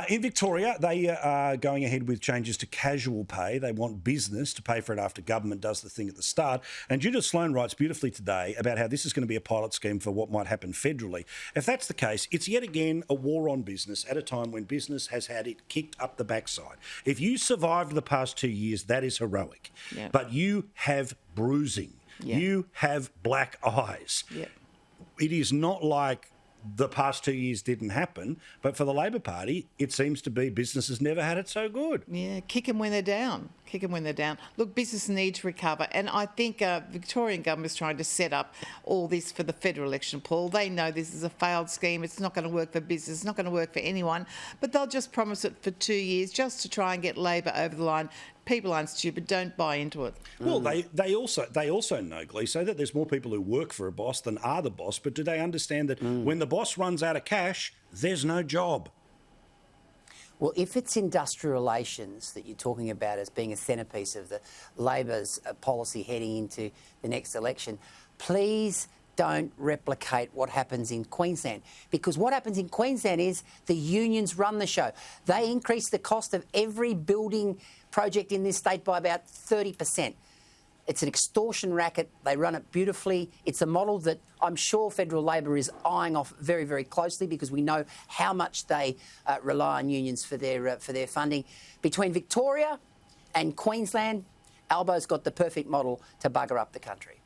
In Victoria, they are going ahead with changes to casual pay. They want business to pay for it after government does the thing at the start. And Judith Sloan writes beautifully today about how this is going to be a pilot scheme for what might happen federally. If that's the case, it's yet again a war on business at a time when business has had it kicked up the backside. If you survived the past 2 years, that is heroic. Yep. But you have bruising. Yep. You have black eyes. Yep. It is not like the past 2 years didn't happen, but for the Labor Party, it seems to be business has never had it so good. Yeah, kick them when they're down. Kick them when they're down. Look, business needs to recover, and I think Victorian government is trying to set up all this for the federal election, Paul. They know this is a failed scheme. It's not going to work for business. It's not going to work for anyone, but they'll just promise it for 2 years just to try and get Labor over the line. People aren't stupid. Don't buy into it. Well, they also know, Gleeso, that there's more people who work for a boss than are the boss. But do they understand that when the boss runs out of cash, there's no job? Well, if it's industrial relations that you're talking about as being a centrepiece of the Labor's policy heading into the next election, please don't replicate what happens in Queensland, because what happens in Queensland is the unions run the show. They increase the cost of every building project in this state by about 30%. It's an extortion racket. They run it beautifully. It's a model that I'm sure federal Labor is eyeing off very, very closely, because we know how much they rely on unions for their funding. Between Victoria and Queensland, Albo's got the perfect model to bugger up the country.